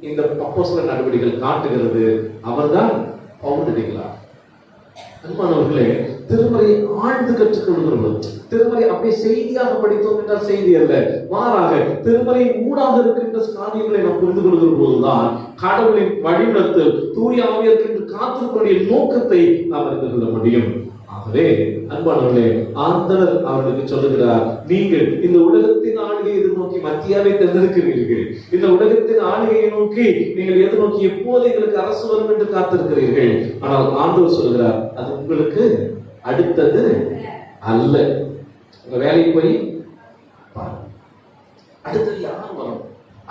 இந்த அப்போஸ்தல நடவடிக்கைகள் காட்டுகிறது. அவர்தான் பவுலடிகளார். அன்பானவர்களே, திருமறையை ஆழ்ந்து கற்றுக்கொள்கிறோம். திருமறை அப்படியே செய்தியாக படித்தோம் என்றால் செய்தி அல்ல, மாறாக திருமறை ஊடாக இருக்கின்ற காரியங்களை நாம் புரிந்து கொள்கிற போதுதான் கடவுளின் வழிநடத்தல், தூய ஆவியருக்கு காத்திருக்கக்கூடிய நோக்கத்தை நாம் அறிந்து கொள்ள முடியும். ஆகவே அன்பானவர்களே, ஆண்டவர் அவர்களுக்கு சொல்லுகிறார், நீங்கள் இந்த உலகத்தின் ஆளுகையை எதிர்நோக்கி மத்தியாவை தேர்ந்தெடுக்கிறீர்கள். இந்த உலகத்தின் ஆளுகையை நோக்கி நீங்கள் எதிர்நோக்கி எப்போது எங்களுக்கு அரசு வரும் என்று காத்திருக்கிறீர்கள். ஆனால் ஆண்டவர் சொல்லுகிறார், அது உங்களுக்கு அடுத்தது அல்ல. உங்க வேலைக்கு போய் பாருங்க, அடுத்தது யார் வரும்,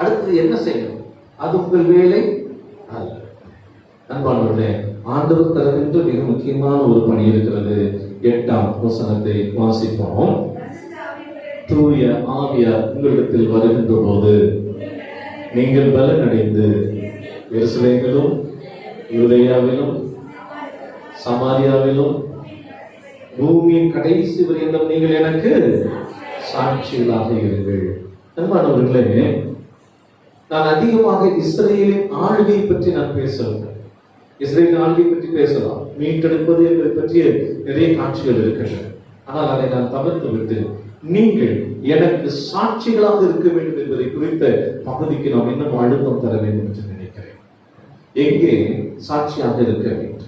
அடுத்தது என்ன செய்யணும், அது உங்கள் வேலை அல்ல. அன்பானவர்களே, ஆண்டவர் தருகின்ற மிக முக்கியமான ஒரு பணி இருக்கிறது. 8ஆம் வசனத்தை வாசிப்போம். தூய ஆவியார் உங்களிடத்தில் வருகின்ற போது நீங்கள் பலனடைந்து எருசலேமிலும் யூதேயாவிலும் சமாரியாவிலும் பூமியின் கடைசி வரையிலும் நீங்கள் எனக்கு சாட்சிகளாக இருங்கள். அன்பானவர்களே, நான் அதிகமாக இஸ்ரேலின் ஆளுகை பற்றி நான் பேசுகிறேன். இஸ்ரேல் ஆளுகை பற்றி பேசலாம், மீட்டெடுப்பது என்பதை பற்றிய நிறைய காட்சிகள் இருக்கின்றன. ஆனால் அதை நான் தவிர்த்து விட்டு நீங்கள் எனக்கு சாட்சிகளாக இருக்க வேண்டும் என்பதை குறித்த பகுதிக்கு நாம் இன்னும் அழுத்தம் தர வேண்டும் என்று நினைக்கிறேன். எங்கே சாட்சியாக இருக்க வேண்டும்?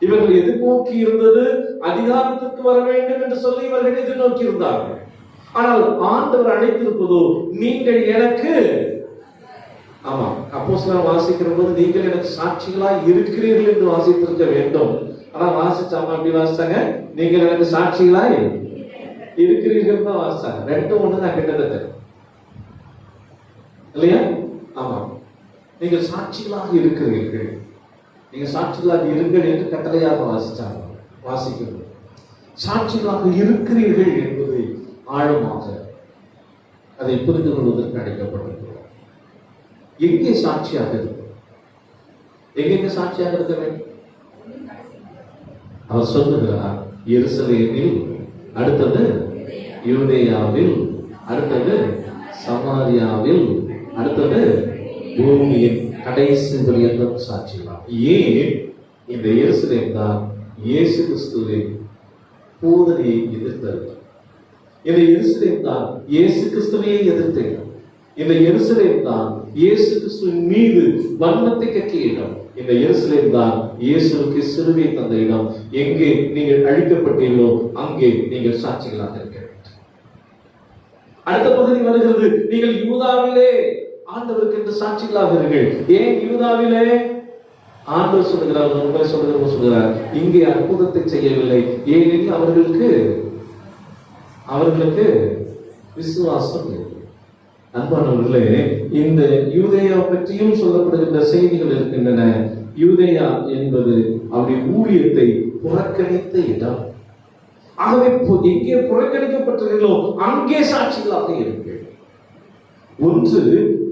இவர்கள் எதிர்நோக்கி இருந்தது அதிகாரத்திற்கு வர வேண்டும் என்று சொல்லி இவர்கள் எதிர்நோக்கி இருந்தார்கள். ஆனால் ஆண்டவர் அழைத்திருப்பதோ, நீங்கள் எனக்கு, ஆமா, அப்போஸ்தலர் வாசிக்கிற போது நீங்கள் எனக்கு சாட்சிகளாய் இருக்கிறீர்கள் என்று வாசித்திருக்க வேண்டும். ஆனா வாசிச்சாம அப்படி வாசிச்சாங்க, நீங்கள் எனக்கு சாட்சிகளாய் இருக்கிறீர்கள் தான் வாசிச்சாங்க. 2 ஒண்ணு தான் கிட்டத்தட்ட இல்லையா? ஆமா, நீங்கள் சாட்சிகளாக இருக்கிறீர்கள், நீங்க சாட்சிகளாக இருங்கள் என்று கட்டளையாக வாசிச்சாங்க. வாசிக்கிறது சாட்சிகளாக இருக்கிறீர்கள் என்பதை ஆழமாக அதை புரிந்து கொள்வதற்கு அழைக்கப்பட்டிருக்கிறோம். எங்கே சாட்சியாக இருக்கும்? எங்கே சாட்சியாக இருக்க வேண்டும்? அவர் சொல்லுகிறார், எருசலேமில், அடுத்தது யூதேயாவில், அடுத்தது சமாரியாவில், அடுத்தது பூமியின் கடைசி வரையிலும் சாட்சிகளாக. ஏன்? இந்த எருசலேம் தான் இயேசு கிறிஸ்துவின் போதனையை எதிர்த்தது. இந்த எருசலேம் தான் இயேசு கிறிஸ்துவையே எதிர்த்தது. இந்த எருசலேம் தான் இயேசு கிறிஸ்துவின் மீது வன்மத்தை கக்கிய இடம். இந்த எருசலேம் தான் இயேசுவுக்கு சிலுவை தந்த இடம். எங்கே நீங்கள் அழிக்கப்பட்டீர்களோ அங்கே நீங்கள் சாட்சிகளாக இருக்க வேண்டும். அடுத்த பகுதி வருகிறது, நீங்கள் யூதாவிலே ஆண்டவருக்கு என்று சாட்சிகளாக இருங்கள். ஏன் யூதாவிலே? ஆண்டவர் சொல்லுகிறார், உங்களை சொல்லுகிறார், இங்கே அற்புதத்தை செய்யவில்லை, ஏனெனில் அவர்களுக்கு விசுவாசம் இல்லை. அன்பானவர்களே, இந்த யூதேயா பற்றியும் சொல்லப்படுகின்ற செய்திகள் இருக்கின்றன. யூதேயா என்பது அவருடைய ஊழியத்தை புறக்கணித்த இடம். ஆகவே எங்கே புறக்கணிக்கப்பட்டீர்களோ அங்கே சாட்சிகளாக இருங்கள். ஒன்று,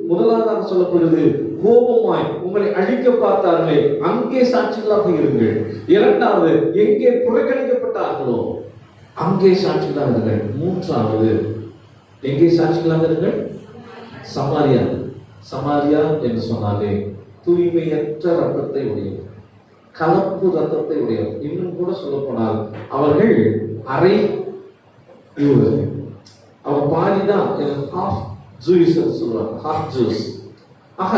முதலாவதாக சொல்லப்படுகிறது, கோபமாய் உங்களை அழிக்க பார்த்தார்களே அங்கே சாட்சிகளாக இருங்கள். இரண்டாவது, எங்கே புறக்கணிக்கப்பட்டார்களோ அங்கே சாட்சிகளாக இருங்கள். மூன்றாவது, எங்கே சாட்சிகளாக இருங்கள்? சமாரியா. சமாரியா என்று சொன்னாலே தூய்மையற்ற ரத்தத்தை உடையவர், கலப்பு ரத்தத்தை உடையவர். இன்னும் கூட சொல்ல போனால் அவர்கள் அரை யூதர், அவர் பாதிதான், ஹாஃப் ஜூஸ் சொல்லுவாங்க, ஹாஃப் ஜூஸ். ஆக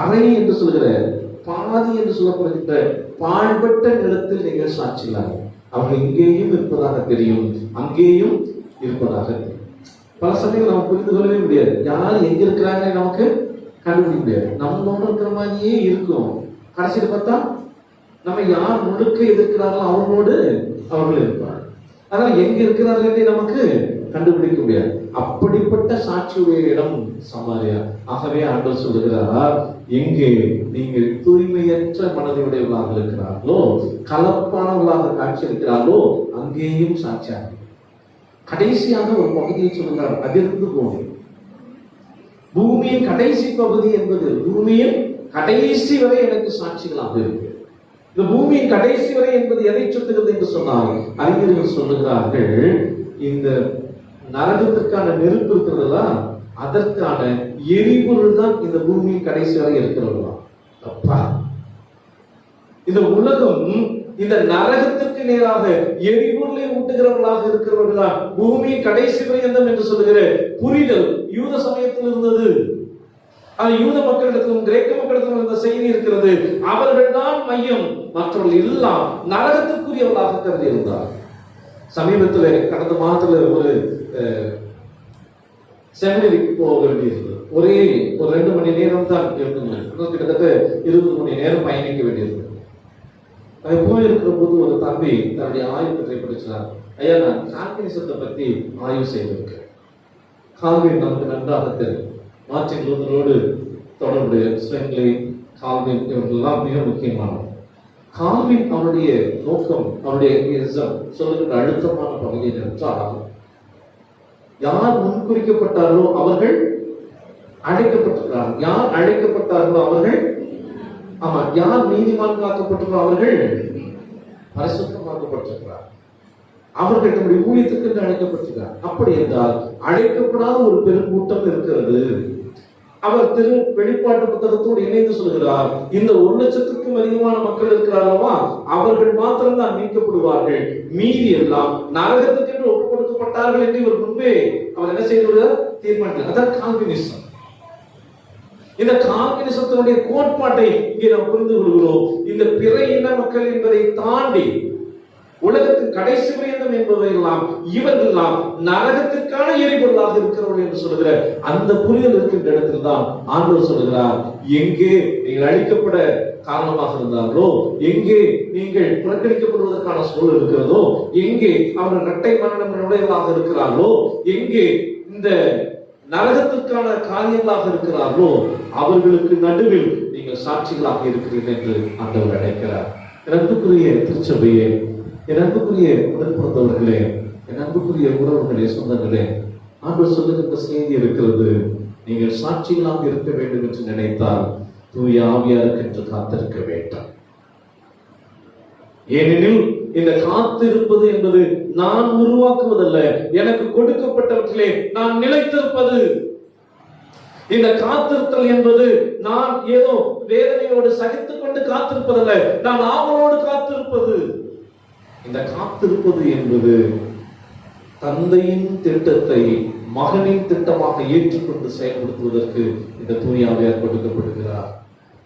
அரை என்று சொல்கிற, பாதி என்று சொல்லப்படுகின்ற பாழ்பட்ட நிலத்தில் நீங்கள் சாட்சிகளாக. அவர்கள் இங்கேயும் இருப்பதாக தெரியும், அங்கேயும் இருப்பதாக தெரியும். பல சமயம் நம்ம புரிந்து கொள்ளவே முடியாது. யார் எங்க இருக்கிறாங்க நமக்கு கண்டுபிடிக்க முடியாது. நம்மளோட இருக்கிற மாதிரியே இருக்கும். கடைசியில் பார்த்தா நம்ம யார் முழுக்க எதிர்க்கிறார்களோ அவங்களோடு அவர்கள் இருப்பார். அதனால எங்க இருக்கிறார்கள் நமக்கு கண்டுபிடிக்க முடியாது. அப்படிப்பட்ட சாட்சியுடைய இடம் சமாரியா. ஆகவே ஆண்டவர் சொல்லுகிறார், எங்கே நீங்கள் தூய்மையற்ற மனதையுடையவர்களாக இருக்கிறார்களோ, கலப்பானவர்களாக காட்சி இருக்கிறார்களோ, அங்கேயும் சாட்சியாக. கடைசியாக ஒரு பகுதியை சொல்லுகிறார், அதிர்ந்து போகும். பூமியின் கடைசி பகுதி என்பது பூமியின் கடைசி வரை எனக்கு சாட்சிகளாக இருக்கு. இந்த பூமியின் கடைசி வரை என்பது எதை சொல்லுகிறது என்று சொன்னால், அறிஞர்கள் சொல்லுகிறார்கள், இந்த நரகத்திற்கான நெருப்பு இருக்கிறதா, அதற்கான எரிபொருள் தான் இந்த பூமியின் கடைசி வரை இருக்கிறதா. அப்பா, இந்த உலகம் இந்த நரகத்திற்கு நேராக எரிபொருளை ஊட்டுகிறவர்களாக இருக்கிறவர்களா பூமியின் கடைசி பரியந்தம் என்று சொல்லுகிற புரிதல் யூத சமயத்தில் இருந்தது. அது யூத மக்களிடத்திலும் கிரேக்க மக்களிடத்திலும் இருந்த செய்தி இருக்கிறது. அவர்கள் தான் மையம், மற்றவர்கள் எல்லாம் நரகத்திற்குரியவர்களாக கருதி இருந்தார். சமீபத்தில் கடந்த மாதத்துல ஒரு செமினரிக்கு போக வேண்டியிருந்தது. ஒரு 2 மணி நேரம் தான் இருந்தது. கிட்டத்தட்ட 20 மணி நேரம் பயணிக்க வேண்டியிருந்தது. அது போயிருக்கிற போது ஒரு தம்பி தன்னுடைய ஆய்வு பற்றி படிச்சார். ஐயா, நான் கால்வினிசத்தை பற்றி ஆய்வு செய்திருக்கேன். கால்வின் நமக்கு நன்றாக தெரியும். மார்ட்டின் லூதரோடு தொடர்புடைய ஸ்வென்லி, கால்வின் இவர்களெல்லாம் மிக முக்கியமானவர். கால்வின் அவருடைய நோக்கம், அவருடைய சொல்லுகின்ற அழுத்தமான பகுதியில் என்றால், யார் முன்குறிக்கப்பட்டார்களோ அவர்கள் அழைக்கப்பட்டிருக்கிறார்கள். யார் அழைக்கப்பட்டார்களோ அவர்கள், ஆமா, யார் நீதிமான்களாக்கப்பட்டிருக்கிறோம் அவர்கள் பரிசுத்தமாக்கப்பட்டிருக்கிறார். அவர்கள் நம்முடைய ஊழியத்துக்கு அழைக்கப்பட்டிருக்கிறார். அப்படி என்றால் அழைக்கப்படாத ஒரு பெருங்கூட்டம் இருக்கிறது. அவர் வெளிப்பாட்டு புத்தகத்தோடு இணைந்து சொல்கிறார், இந்த 1,00,000க்கும் அதிகமான மக்கள் இருக்கிறார்களா, அவர்கள் மாத்திரம்தான் மீட்கப்படுவார்கள், மீறி எல்லாம் நரகத்துக்கு என்று ஒப்புக் கொடுக்கப்பட்டார்கள் என்று இவர் முன்பே அவர் என்ன செய்துள்ளார், தீர்மானித்தார். அதான் கால்வினிசம். இந்த கால்வினிசத்தினுடைய கோட்பாட்டை இங்கே நாம் புரிந்து கொள்கிறோம். இந்த பிற இன மக்கள் என்பதை தாண்டி உலகத்தின் கடைசி பரியந்தம் என்பவையெல்லாம் இவர்களெல்லாம் நரகத்திற்கான எரிபொருளாக இருக்கிறவர்கள் என்று சொல்லுகிற அந்த புரிதல் இருக்கின்ற இடத்தில் தான் ஆண்டவர் சொல்லுகிறார், எங்கே நீங்கள் அழிக்கப்பட காரணமாக இருந்தார்களோ, எங்கே நீங்கள் புறக்கணிக்கப்படுவதற்கான சூழல் இருக்கிறதோ, எங்கே அவர்கள் இரட்டை மரணம் உடையவர்களாக இருக்கிறார்களோ, எங்கே இந்த நரகத்திற்கான காரியங்களாக இருக்கிறார்களோ, அவர்களுக்கு நடுவில் நீங்கள் சாட்சிகளாக இருக்கிறீர்கள் என்று ஆண்டவர் அழைக்கிறார். எனக்குரிய திருச்சபையே, என் அன்புக்குரிய உடன்பிறந்தவர்களே, என் அன்புக்குரிய உறவுகளே, சொந்தங்களே, ஆண்டவர் சொல்லுகின்ற செய்தி இருக்கிறது. நீங்கள் சாட்சிகளாக இருக்க வேண்டும் என்று நினைத்தால் தூய ஆவியாருக்கு என்று காத்திருக்க வேண்டும். ஏனெனில் இந்த காத்திருப்பது என்பது நான் உருவாக்குவதல்ல, எனக்கு கொடுக்கப்பட்டவற்றிலே நான் நிலைத்திருப்பது. இந்த காத்திருத்தல் என்பது நான் ஏதோ வேதனையோடு சகித்துக் கொண்டு காத்திருப்பதல்ல, நான் ஆவலோடு காத்திருப்பது. இந்த காத்திருப்பது என்பது தந்தையின் திட்டத்தை மகனின் திட்டமாக ஏற்றுக்கொண்டு செயல்படுத்துவதற்கு இந்த தூய ஆவியார் கொடுக்கப்படுகிறார்.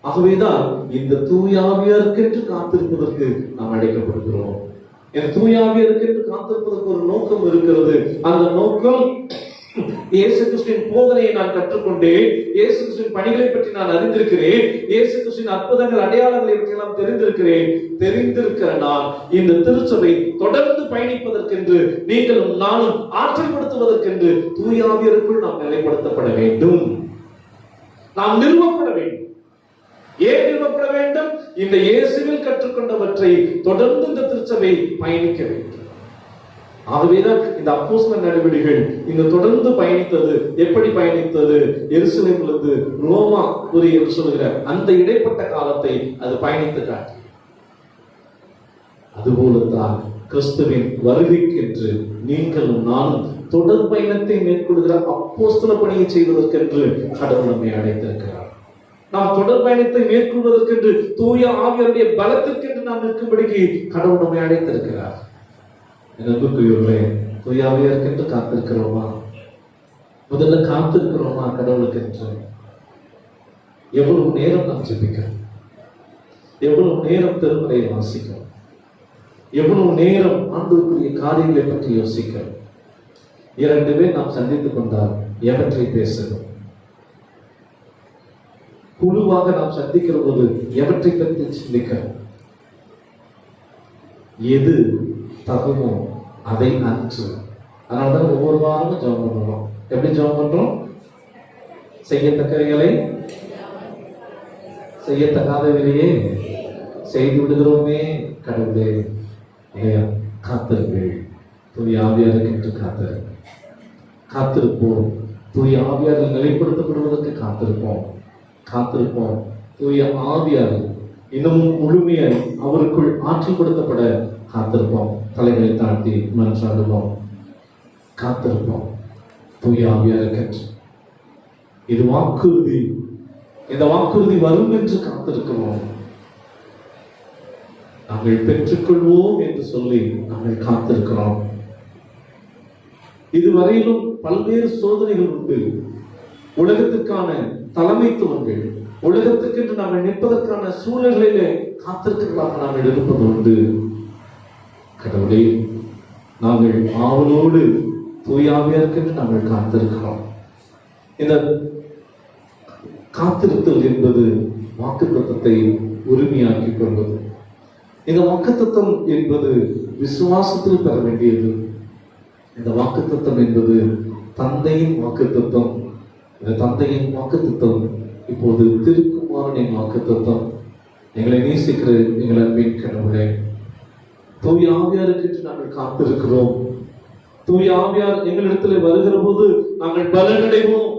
ஆகவேதான் இந்த தூய ஆவியாருக்கு காத்திருப்பதற்கு நாம் அழைக்கப்படுகிறோம். இந்த தூய ஆவியாருக்கு காத்திருப்பதற்கு ஒரு நோக்கம் இருக்கிறது. அந்த நோக்கம், இயேசு கிறிஸ்துவின் போதனையை நான் கற்றுக்கொண்டேன், இயேசு கிறிஸ்துவின் பணிகளை பற்றி நான் அறிந்திருக்கிறேன், இயேசு கிறிஸ்துவின் அற்புதங்கள் அடையாளங்களை பற்றி எல்லாம் தெரிந்திருக்கிற நான் இந்த திருச்சபை தொடர்ந்து பயணிப்பதற்கென்று நீங்களும் நானும் ஆற்றல்படுத்துவதற்கென்று தூய ஆவியாருக்குள் நாம் நிலைப்படுத்தப்பட வேண்டும், நாம் நிறுவப்பட வேண்டும். ஏன் நிறுவப்பட வேண்டும்? இந்த இயேசுவில் கற்றுக்கொண்டவற்றை தொடர்ந்து இந்த திருச்சபை பயணிக்க வேண்டும். ஆகவேதான் இந்த அப்போஸ்தலர் நடவடிக்கைகள் இந்த தொடர்ந்து பயணித்தது. எப்படி பயணித்தது? எருசலேமிலிருந்து ரோமா என்று சொல்லுகிற அந்த இடைப்பட்ட காலத்தை அது பயணித்து காட்டி. அதுபோலத்தான் கிறிஸ்துவின் வருகைக்கென்று நீங்களும் நானும் தொடர் பயணத்தை மேற்கொள்கிற அப்போஸ்தல பணியை செய்வதற்கென்று கடவுள் நம்மை அழைத்திருக்கிறார். நாம் தொடர் பயணத்தை மேற்கொள்வதற்கென்று தூய ஆவியாருடைய பலத்திற்கென்று நாம் நிற்கும்படிக்கு கடவுள் நம்மை அழைத்திருக்கிறார். அன்புக்குரியவர்களே, தூய ஆவியாருக்கென்று காத்திருக்கிறோமா? முதல்ல காத்திருக்கிறோமா கடவுளுக்கென்று? எவ்வளவு நேரம் நாம் ஜெபிக்கிறோம், எவ்வளவு நேரம் திருமறையை வாசிக்கிறோம், எவ்வளவு நேரம் ஆண்டவருக்குரிய காரியங்களை பற்றி யோசிக்கிறோம், 2 பேர் நாம் சந்தித்துக் கொண்டால் எவற்றை பேசணும்? குழுவாக நாம் சந்திக்கிற போது எவற்றை பற்றி சிந்திக்கிறோம்? எது தகுமோ அதை அன்று. அதனால்தான் ஒவ்வொரு வாரமும் ஜெபம் பண்றோம். எப்படி ஜெபம் பண்றோம்? செய்யத்தக்கவைகளை செய்யத்தகாதவைகளையே செய்து விடுகிறோமே கடவுளே. காத்திருங்கள், தூய ஆவியாருக்கு காத்திருங்கள். காத்திருப்போம், தூய ஆவியாரில் நிலைப்படுத்தப்படுவதற்கு காத்திருப்போம். தூய ஆவியார் இன்னமும் முழுமையாய் அவருக்குள் ஆற்றல் கொடுக்கப்பட காத்திருப்போம். தலைகளை தாழ்த்தி மனசாடுவோம். காத்திருப்போம் தூய ஆவியாருக்கு. இது வாக்குறுதி. இந்த வாக்குறுதி வரும் என்று காத்திருக்கிறோம். நாங்கள் பெற்றுக்கொள்வோம் என்று சொல்லி நாங்கள் காத்திருக்கிறோம். இதுவரையிலும் பல்வேறு சோதனைகள் உண்டு. உலகத்துக்கான தலைமைத்துவங்கள், உலகத்துக்கு நாங்கள் நிற்பதற்கான சூழல்களிலே காத்திருக்கிறதாக நாங்கள் இருப்பது உண்டு. கடவுளே, நாங்கள் ஆவலோடு தூயாவியாருக்கு நாங்கள் காத்திருக்கிறோம். இந்த காத்திருத்தல் என்பது வாக்குத்தத்தத்தை உரிமையாக்கிக் கொள்வது. இந்த வாக்குத்தத்தம் என்பது விசுவாசத்தில் பெற வேண்டியது. இந்த வாக்குத்தத்தம் என்பது தந்தையின் வாக்குத்தத்தம். இந்த தந்தையின் வாக்குத்தத்தம் இப்போது திருக்குமாரனின் வாக்குத்தத்தம். எங்களை நேசிக்கிற எங்கள் அன்பின் கடவுளே, தூய ஆவியாருக்கு நாங்கள் காத்திருக்கிறோம். தூய ஆவியார் எங்களிடத்தில் வருகிற போது நாங்கள் பலனடைவோம்.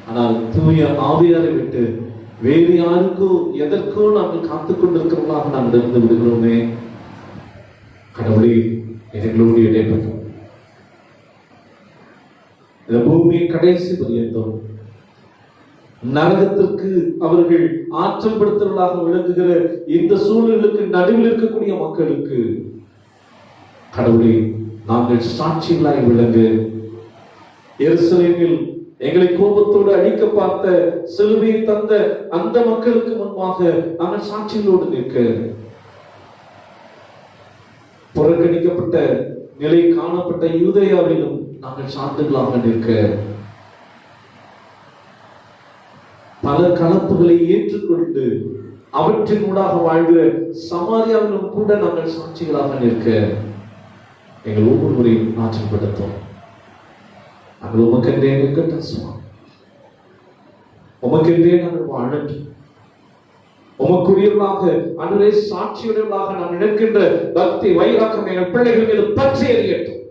ஆனால் தூய ஆவியாரை விட்டு வேறு யாருக்கோ எதற்கோ நாங்கள் காத்துக் கொண்டிருக்கிறவர்களாக நாங்கள் இருந்து விடுகிறோமே. கடவுளே, எங்களோடு இடைப்பட்டோம். இந்த பூமியின் கடைசி பரியந்தம் நரகத்திற்கு அவர்கள் ஆற்றல் படுத்துவதாக விளங்குகிற இந்த சூழலுக்கு நடுவில் இருக்கக்கூடிய மக்களுக்கு கடவுளே, நாங்கள் சாட்சிகளாய் விளங்கு. எருசலேமில் எங்களை கோபத்தோடு அழிக்க பார்த்த, சிலுவையை தந்த அந்த மக்களுக்கு முன்பாக நாங்கள் சாட்சிகளோடு நிற்க, புறக்கணிக்கப்பட்ட நிலை காணப்பட்ட யூதேயாவிலும் நாங்கள் சான்றுகளாக நிற்க, பல கலப்புகளை ஏற்றுக்கொண்டு அவற்றின் ஊடாக வாழ்கிற சமாரியாவிலும் கூட நாங்கள் சாட்சிகளாக நிற்க எங்கள் ஒவ்வொருவரையும் ஆற்றல்படுத்தும். நாங்கள் உமக்கென்றே நிற்கட்டும் சுவாமி. உமக்கென்றே நாங்கள் வாழட்டும். உமக்குரியவர்களாக அன்றே சாட்சியுடையவர்களாக நாம் நிற்கின்ற பக்தி வைராக்கம் எங்கள் பிள்ளைகள் மீது பற்றி எறியட்டும்.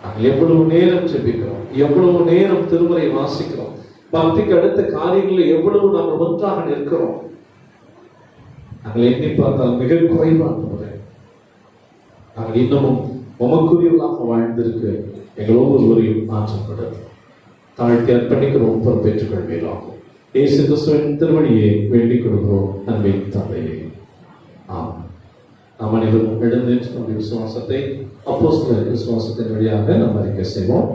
நாங்கள் எவ்வளவு நேரம் ஜெபிக்கிறோம், எவ்வளவு நேரம் திருமுறை வாசிக்கிறோம், பக்திக்கு அடுத்த காரியங்களில் எவ்வளவு நாங்கள் ஒன்றாக நிற்கிறோம். நாங்கள் எண்ணி பார்த்தால் மிக குறைவானவரை நாங்கள் இன்னமும் உமக்குரியவர்களாக வாழ்ந்திருக்க எங்கள் ஒவ்வொருவரையும் ஆற்றப்படுது. தாழ்த்தி அர்ப்பணிக்கிறோம், பொறுப்பேற்றுக் கொள்வீராகும். இயேசு கிறிஸ்துவின் திருவடியை வேண்டிக் கொள்கிறோம் அன்பின் தந்தையே. ஆம். நாம் அனைவரும் எழுந்து நம்முடைய விசுவாசத்தை அப்போஸ்தலர் விசுவாசத்தின் வழியாக நாம் அறிக்கை செய்வோம்.